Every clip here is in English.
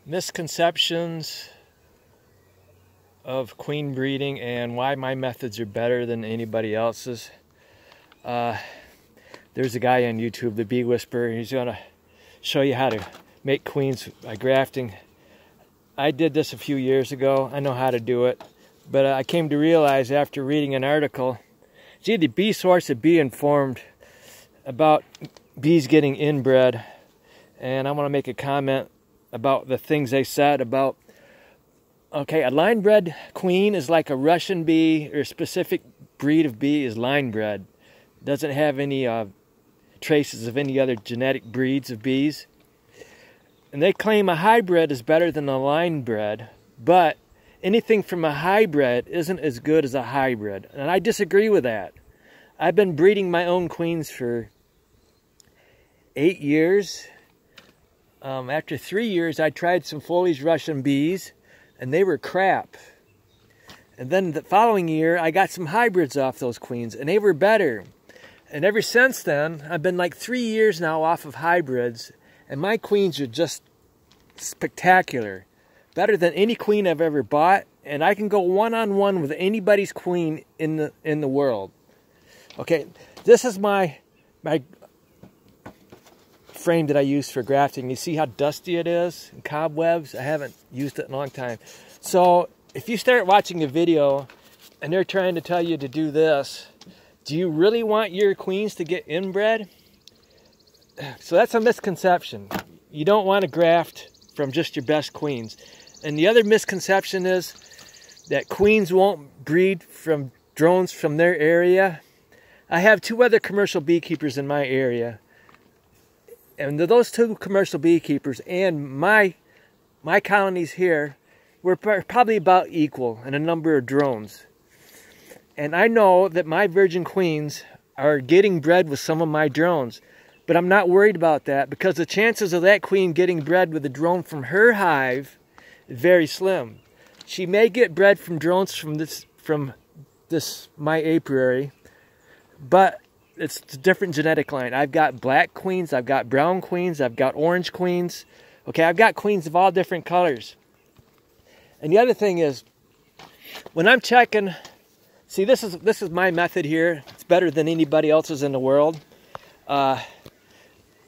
Misconceptions of queen breeding and why my methods are better than anybody else's. There's a guy on YouTube, the Bee Whisperer. He's going to show you how to make queens by grafting. I did this a few years ago. I know how to do it. But I came to realize after reading an article, gee, the bee source had bee informed about bees getting inbred. And I want to make a comment about the things they said about, okay, a line-bred queen is like a Russian bee, or a specific breed of bee is line-bred. Doesn't have any traces of any other genetic breeds of bees. And they claim a hybrid is better than a line-bred, but anything from a hybrid isn't as good as a hybrid. And I disagree with that. I've been breeding my own queens for 8 years. After 3 years, I tried some foliage Russian bees, and they were crap. And then the following year, I got some hybrids off those queens, and they were better. And ever since then, I've been like 3 years now off of hybrids, and my queens are just spectacular. Better than any queen I've ever bought, and I can go one-on-one with anybody's queen in the world. Okay, this is my frame that I use for grafting. You see how dusty it is and cobwebs? I haven't used it in a long time. So if you start watching a video and they're trying to tell you to do this, do you really want your queens to get inbred? So that's a misconception. You don't want to graft from just your best queens. And the other misconception is that queens won't breed from drones from their area. I have 2 other commercial beekeepers in my area. And those 2 commercial beekeepers and my colonies here were probably about equal in a number of drones. And I know that my virgin queens are getting bred with some of my drones. But I'm not worried about that because the chances of that queen getting bred with a drone from her hive is very slim. She may get bred from drones from my apiary, but it's a different genetic line. I've got black queens, I've got brown queens, I've got orange queens. Okay, I've got queens of all different colors. And the other thing is, when I'm checking, see, this is my method here. It's better than anybody else's in the world. And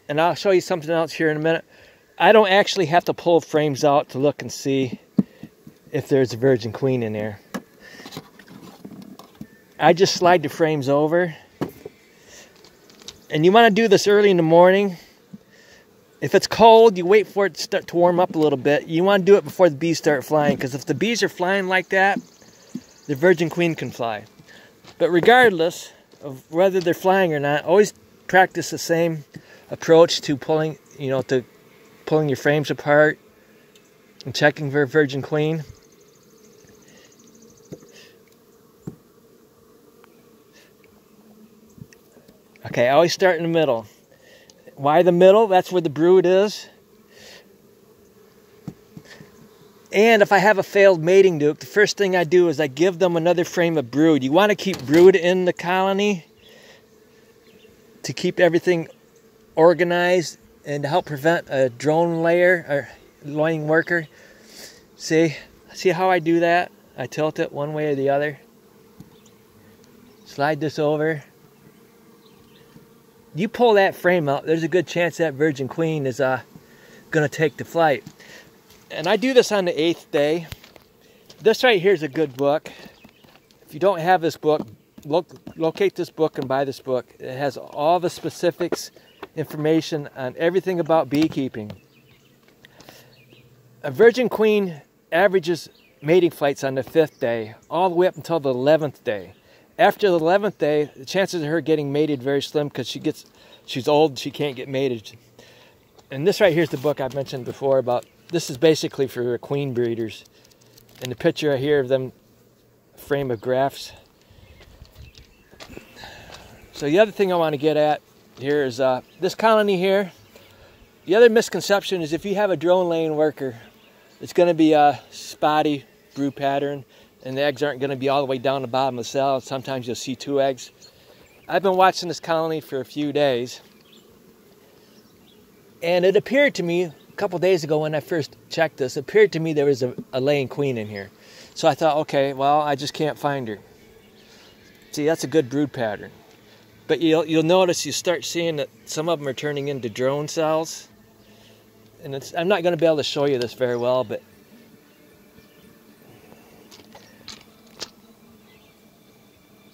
I'll show you something else here in a minute. I don't actually have to pull frames out to look and see if there's a virgin queen in there. I just slide the frames over. And you want to do this early in the morning. If it's cold, you wait for it to start to warm up a little bit. You want to do it before the bees start flying, because if the bees are flying like that, the virgin queen can fly. But regardless of whether they're flying or not, always practice the same approach to pulling your frames apart and checking for a virgin queen. Okay, I always start in the middle. Why the middle? That's where the brood is. And if I have a failed mating duke, the first thing I do is I give them another frame of brood. You want to keep brood in the colony to keep everything organized and to help prevent a drone layer or laying worker. See how I do that? I tilt it one way or the other. Slide this over. You pull that frame out, there's a good chance that virgin queen is going to take to flight. And I do this on the 8th day. This right here is a good book. If you don't have this book, locate this book and buy this book. It has all the specifics, information on everything about beekeeping. A virgin queen averages mating flights on the 5th day, all the way up until the 11th day. After the 11th day, the chances of her getting mated very slim because she's old, she can't get mated. And this right here is the book I've mentioned before about, this is basically for queen breeders. And the picture right here of them, frame of grafts. So the other thing I want to get at here is this colony here. The other misconception is if you have a drone laying worker, it's going to be a spotty brood pattern, and the eggs aren't going to be all the way down the bottom of the cell. Sometimes you'll see 2 eggs. I've been watching this colony for a few days, and it appeared to me couple days ago when I first checked this, it appeared to me there was a laying queen in here. So I thought, okay, well, I just can't find her. See, that's a good brood pattern. But you'll notice, you start seeing that some of them are turning into drone cells. And I'm not going to be able to show you this very well, but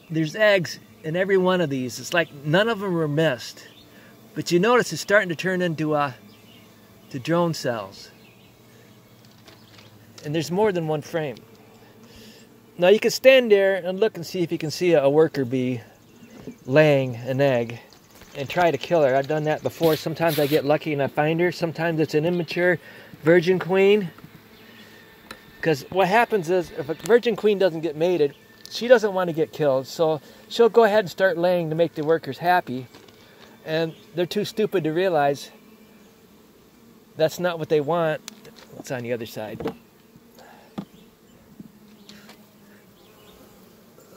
there's eggs in every one of these. It's like none of them were missed. But you notice it's starting to turn into to drone cells. And there's more than one frame. Now you can stand there and look and see if you can see a worker bee laying an egg and try to kill her. I've done that before. Sometimes I get lucky and I find her. Sometimes it's an immature virgin queen. Because what happens is, if a virgin queen doesn't get mated, she doesn't want to get killed. So she'll go ahead and start laying to make the workers happy. And they're too stupid to realize that's not what they want. What's on the other side?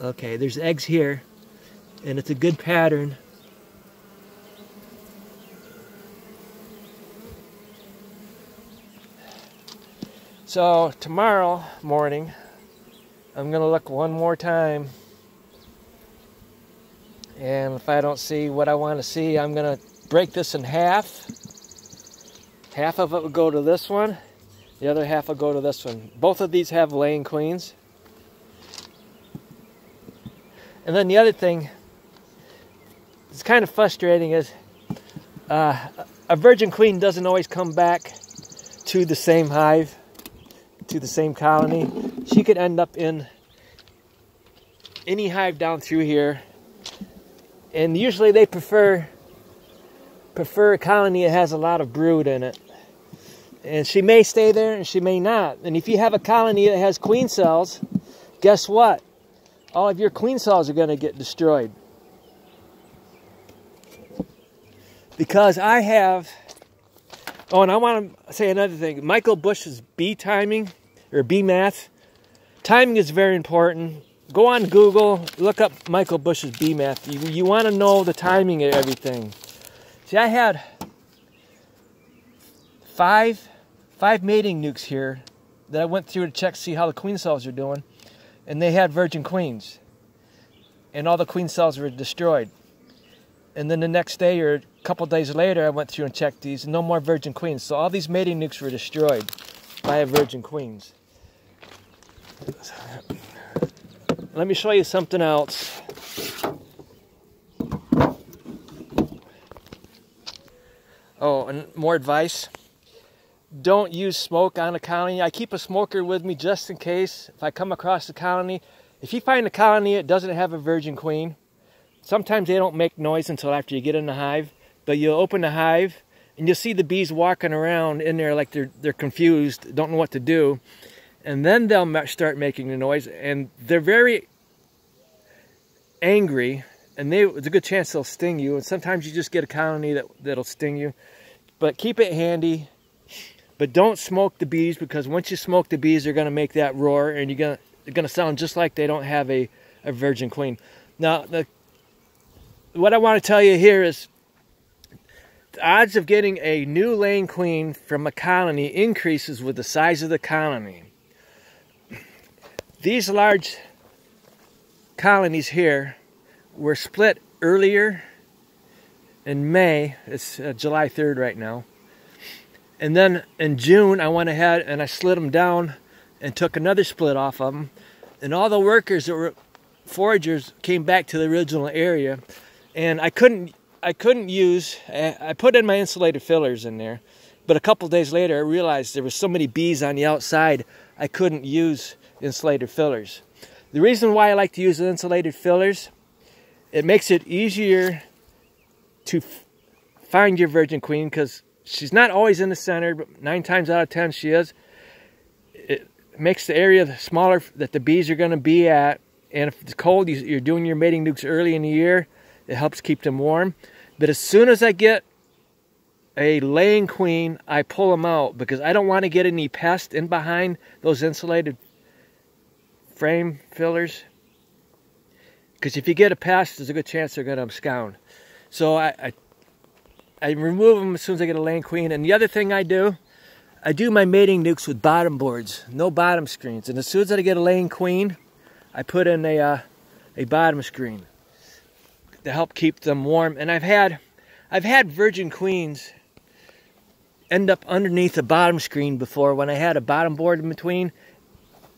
Okay, there's eggs here, and it's a good pattern. So tomorrow morning, I'm going to look one more time. And if I don't see what I want to see, I'm going to break this in half. Half of it will go to this one. The other half will go to this one. Both of these have laying queens. And then the other thing, it's kind of frustrating, is a virgin queen doesn't always come back to the same hive, to the same colony. She could end up in any hive down through here. And usually they prefer a colony that has a lot of brood in it. And she may stay there and she may not. And if you have a colony that has queen cells, guess what? All of your queen cells are going to get destroyed. Because I have... Oh, and I want to say another thing. Michael Bush's bee timing, or bee math. Timing is very important. Go on Google, look up Michael Bush's bee math. You want to know the timing of everything. See, I had five mating nukes here that I went through to check to see how the queen cells are doing. And they had virgin queens. And all the queen cells were destroyed. And then the next day or a couple days later, I went through and checked these. No more virgin queens. So all these mating nukes were destroyed by virgin queens. Let me show you something else. Oh, and more advice. Don't use smoke on a colony. I keep a smoker with me just in case. If I come across a colony, if you find a colony that doesn't have a virgin queen, sometimes they don't make noise until after you get in the hive, but you'll open the hive and you'll see the bees walking around in there like they're confused, don't know what to do, and then they'll start making the noise, and they're very angry, and there's a good chance they'll sting you, and sometimes you just get a colony that'll sting you. But keep it handy. But don't smoke the bees, because once you smoke the bees, they're going to make that roar, and they're going to sound just like they don't have a virgin queen. Now, what I want to tell you here is the odds of getting a new laying queen from a colony increases with the size of the colony. These large colonies here were split earlier in May. It's July 3rd right now. And then in June, I went ahead and I slid them down and took another split off of them. And all the workers that were foragers came back to the original area. And I couldn't use, I put in my insulated fillers in there. But a couple days later, I realized there was so many bees on the outside, I couldn't use insulated fillers. The reason why I like to use the insulated fillers, it makes it easier to find your virgin queen, because she's not always in the center, but 9 times out of 10 she is. It makes the area smaller that the bees are going to be at. And if it's cold, you're doing your mating nukes early in the year. It helps keep them warm. But as soon as I get a laying queen, I pull them out, because I don't want to get any pests in behind those insulated frame fillers. Because if you get a pest, there's a good chance they're going to abscond. So I remove them as soon as I get a laying queen. And the other thing I do, I do my mating nukes with bottom boards, no bottom screens. And as soon as I get a laying queen, I put in a bottom screen to help keep them warm. And I've had virgin queens end up underneath the bottom screen before when I had a bottom board in between,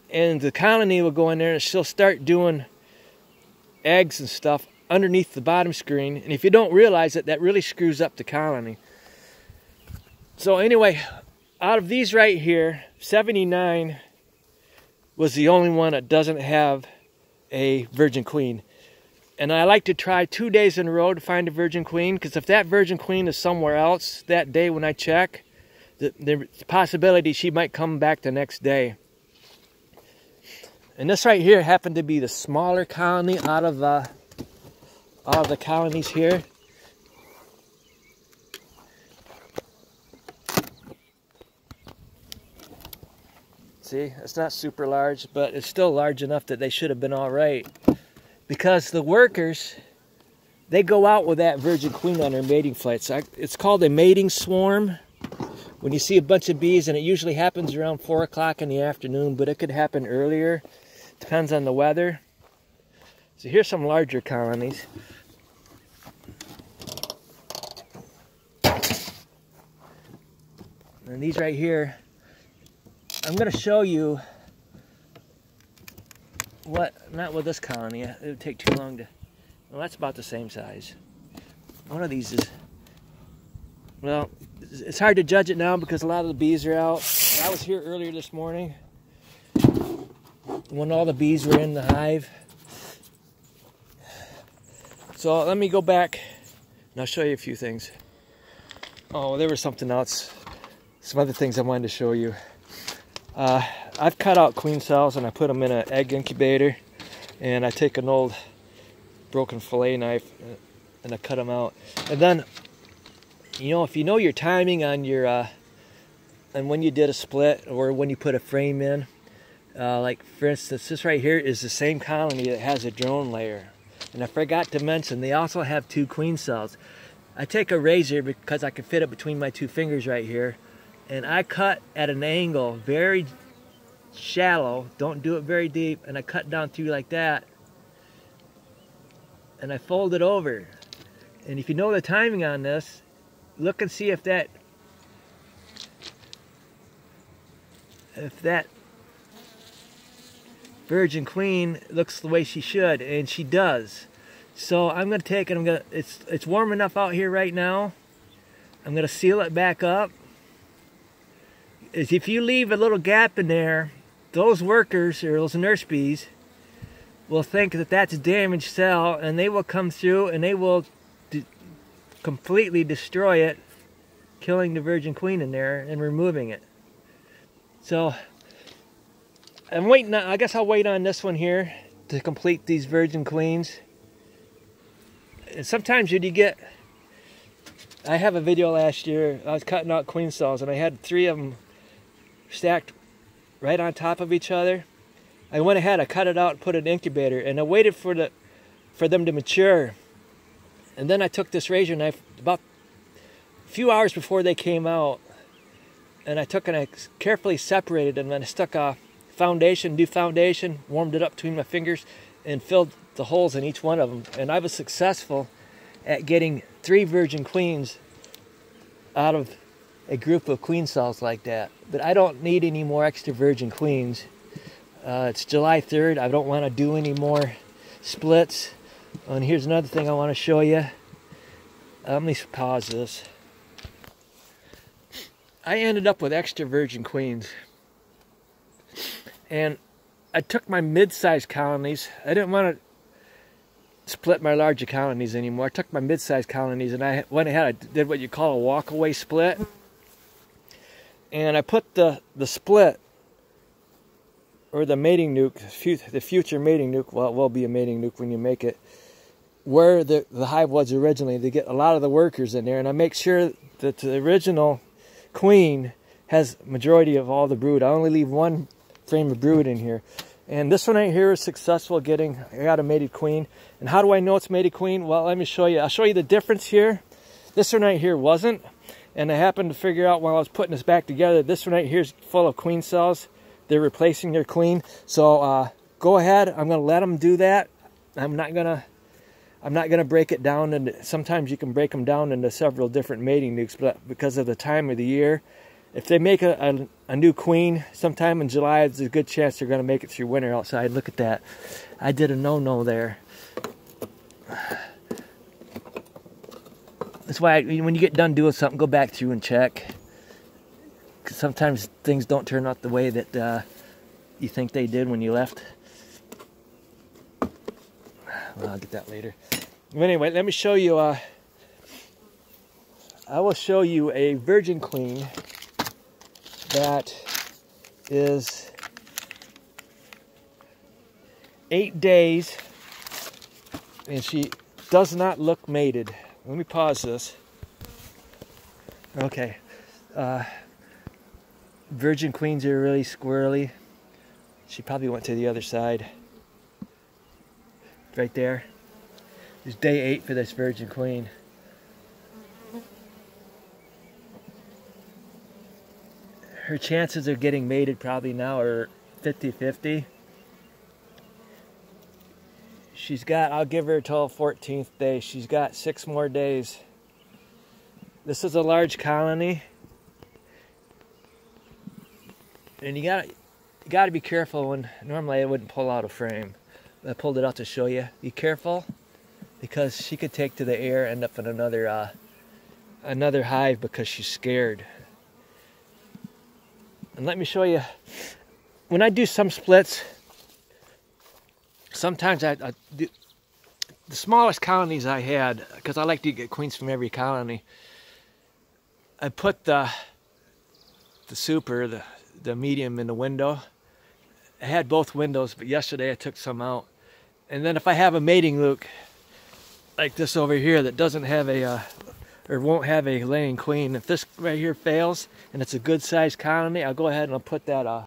and the colony will go in there and she'll start doing eggs and stuff underneath the bottom screen, and if you don't realize it, that really screws up the colony. So anyway, out of these right here, 79 was the only one that doesn't have a virgin queen. And I like to try 2 days in a row to find a virgin queen, because if that virgin queen is somewhere else that day when I check, the possibility she might come back the next day. And this right here happened to be the smaller colony out of the colonies here. See, it's not super large, but it's still large enough that they should have been all right. Because the workers, they go out with that virgin queen on their mating flights. It's called a mating swarm. When you see a bunch of bees, and it usually happens around 4 o'clock in the afternoon, but it could happen earlier. Depends on the weather. So here's some larger colonies. And these right here, I'm going to show you not with this colony, it would take too long to, well, that's about the same size. One of these is, well, it's hard to judge it now because a lot of the bees are out. I was here earlier this morning when all the bees were in the hive. So let me go back and I'll show you a few things. Oh, there was something else. Some other things I wanted to show you. I've cut out queen cells and I put them in an egg incubator, and I take an old broken fillet knife and I cut them out. And then, you know, if you know your timing on your and when you did a split or when you put a frame in, like for instance, this right here is the same colony that has a drone layer. And I forgot to mention, they also have 2 queen cells. I take a razor because I can fit it between my 2 fingers right here, and I cut at an angle very shallow, don't do it very deep, and I cut down through like that, and I fold it over. And if you know the timing on this, look and see if that virgin queen looks the way she should, and she does. So I'm going to take it, it's warm enough out here right now, I'm going to seal it back up. If you leave a little gap in there, those workers or those nurse bees will think that that's a damaged cell, and they will come through and they will completely destroy it, killing the virgin queen in there and removing it. So I'm waiting. I guess I'll wait on this one here to complete these virgin queens. And sometimes you get, I have a video last year, I was cutting out queen cells and I had 3 of them stacked right on top of each other. I went ahead, I cut it out and put it in an incubator, and I waited for them to mature. And then I took this razor knife about a few hours before they came out, and I took and I carefully separated them, and then I stuck a foundation, warmed it up between my fingers, and filled the holes in each one of them. And I was successful at getting 3 virgin queens out of a group of queen cells like that. But I don't need any more extra virgin queens. It's July 3rd. I don't want to do any more splits. And here's another thing I want to show you. Let me pause this. I ended up with extra virgin queens. And I took my mid-sized colonies. I didn't want to split my larger colonies anymore. I took my mid-sized colonies and I went ahead, I did what you call a walk-away split. And I put the split, or the mating nuke, the future mating nuke, well, it will be a mating nuke when you make it, where the hive was originally, to get a lot of the workers in there. And I make sure that the original queen has majority of all the brood. I only leave 1 frame of brood in here. And this one right here is successful getting, I got a mated queen. And how do I know it's mated queen? Well, let me show you. I'll show you the difference here. This one right here wasn't. And I happened to figure out while I was putting this back together, this one right here is full of queen cells. They're replacing their queen. So go ahead. I'm going to let them do that. I'm not gonna break it down into. Sometimes you can break them down into several different mating nukes, but because of the time of the year, if they make a new queen sometime in July, there's a good chance they're gonna make it through winter outside. Look at that. I did a no-no there. That's why when you get done doing something, go back through and check. Because sometimes things don't turn out the way that you think they did when you left. Well, I'll get that later. But anyway, let me show you. I will show you a virgin queen that is 8 days, and she does not look mated. Let me pause this. Okay. Virgin queens are really squirrely. She probably went to the other side. Right there. It's day 8 for this virgin queen. Her chances of getting mated probably now are 50-50. She's got, I'll give her till 14th day. She's got 6 more days. This is a large colony. And you gotta be careful when, normally I wouldn't pull out a frame. I pulled it out to show you. Be careful, because she could take to the air, end up in another hive because she's scared. And let me show you. When I do some splits, sometimes I do the smallest colonies I had, because I like to get queens from every colony. I put the super, the medium in the window. I had both windows, but yesterday I took some out. And then if I have a mating nuke like this over here that doesn't have a, or won't have a laying queen, if this right here fails and it's a good sized colony, I'll go ahead and I'll put that